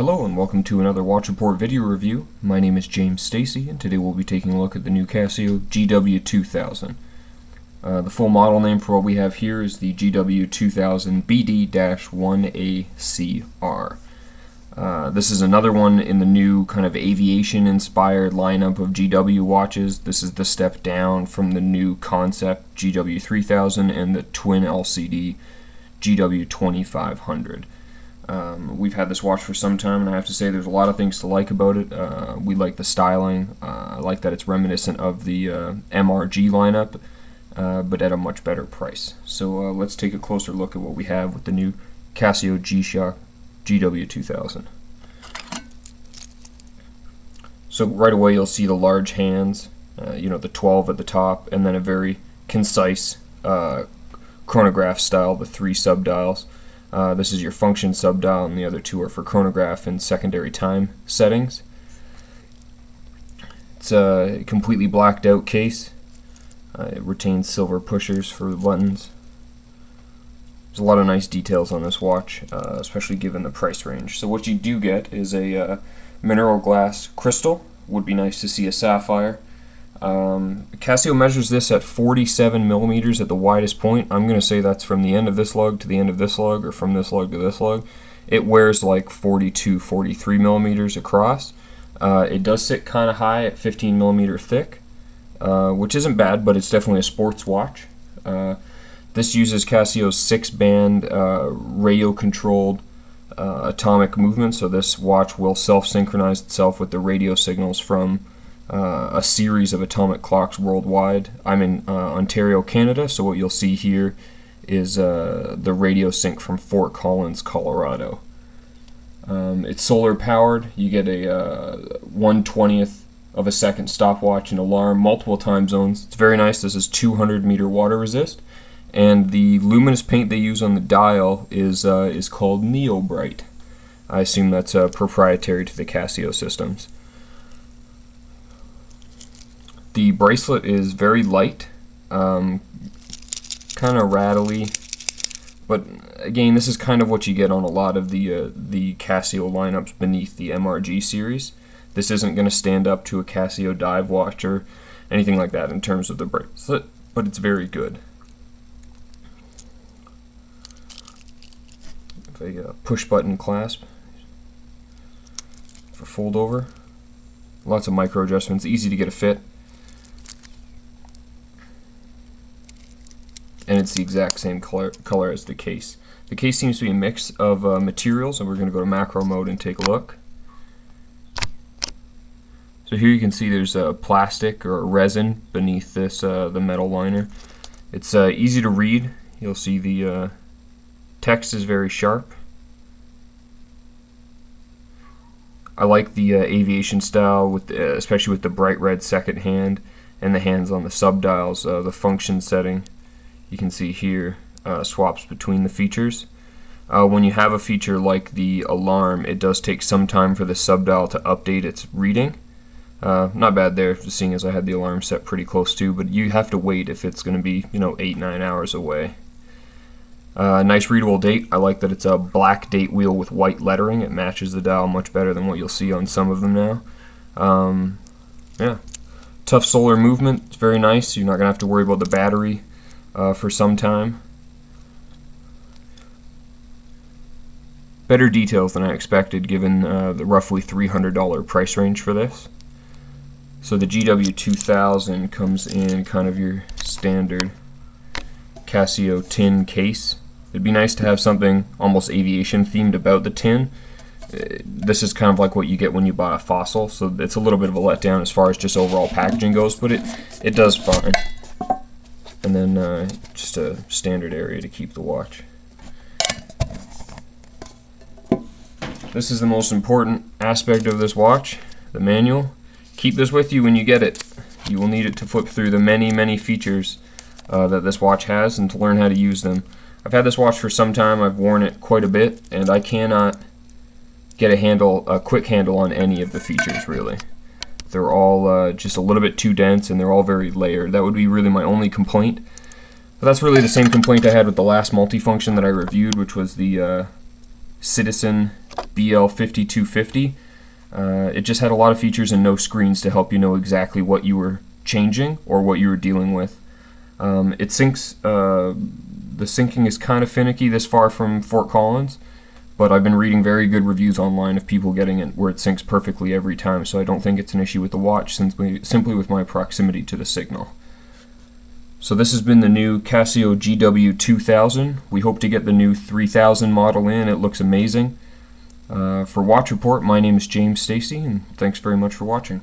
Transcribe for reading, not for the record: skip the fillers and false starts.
Hello and welcome to another Watch Report video review. My name is James Stacy and today we'll be taking a look at the new Casio GW-2000. The full model name for what we have here is the GW-2000 BD-1ACR. This is another one in the new kind of aviation inspired lineup of GW watches. This is the step down from the new concept GW-3000 and the twin LCD GW-2500. We've had this watch for some time, and I have to say there's a lot of things to like about it. We like the styling. I like that it's reminiscent of the MRG lineup, but at a much better price. So let's take a closer look at what we have with the new Casio G-Shock GW-2000. So right away you'll see the large hands, the 12 at the top, and then a very concise chronograph style, the 3 subdials. This is your function subdial, and the other 2 are for chronograph and secondary time settings. It's a completely blacked out case. It retains silver pushers for the buttons. There's a lot of nice details on this watch, especially given the price range. So what you do get is a mineral glass crystal. Would be nice to see a sapphire. Casio measures this at 47 millimeters at the widest point. I'm going to say that's from the end of this lug to the end of this lug, or from this lug to this lug. It wears like 42, 43 millimeters across. It does sit kind of high at 15 millimeter thick, which isn't bad, but it's definitely a sports watch. This uses Casio's 6-band radio-controlled atomic movement, so this watch will self-synchronize itself with the radio signals from a series of atomic clocks worldwide. I'm in Ontario, Canada, so what you'll see here is the radio sync from Fort Collins, Colorado. It's solar powered. You get a 1/20th of a second stopwatch and alarm, multiple time zones. It's very nice. This is 200 meter water resist, and the luminous paint they use on the dial is called Neo Bright. I assume that's proprietary to the Casio systems. The bracelet is very light, kind of rattly, but again, this is kind of what you get on a lot of the Casio lineups beneath the MRG series. This isn't going to stand up to a Casio dive watch or anything like that in terms of the bracelet, but it's very good. A push button clasp for fold over. Lots of micro adjustments, easy to get a fit. And it's the exact same color as the case. The case seems to be a mix of materials, and we're going to go to macro mode and take a look. So here you can see there's a plastic or a resin beneath this the metal liner. It's easy to read. You'll see the text is very sharp. I like the aviation style, with especially with the bright red second hand and the hands on the subdials. The function setting, you can see here, swaps between the features. When you have a feature like the alarm, it does take some time for the subdial to update its reading. Not bad there, seeing as I had the alarm set pretty close to, but you have to wait if it's going to be 8-9 hours away. Nice readable date. I like that it's a black date wheel with white lettering. It matches the dial much better than what you'll see on some of them now. Yeah, tough solar movement. It's very nice. You're not going to have to worry about the battery for some time. Better details than I expected given the roughly $300 price range for this. So the GW-2000 comes in kind of your standard Casio tin case. It'd be nice to have something almost aviation themed about the tin. This is kind of like what you get when you buy a Fossil, so it's a little bit of a letdown as far as just overall packaging goes, but it does fine. And then just a standard area to keep the watch. This is the most important aspect of this watch, the manual. Keep this with you when you get it. You will need it to flip through the many features that this watch has and to learn how to use them. I've had this watch for some time. I've worn it quite a bit, and I cannot get a quick handle on any of the features, really. They're all just a little bit too dense, and they're all very layered. That would be really my only complaint. But that's really the same complaint I had with the last multifunction that I reviewed, which was the Citizen BL5250. It just had a lot of features and no screens to help you know exactly what you were changing or what you were dealing with. It syncs, the syncing is kind of finicky this far from Fort Collins, but I've been reading very good reviews online of people getting it where it syncs perfectly every time, so I don't think it's an issue with the watch, simply with my proximity to the signal. So this has been the new Casio GW-2000. We hope to get the new 3000 model in. It looks amazing. For Watch Report, my name is James Stacy, and thanks very much for watching.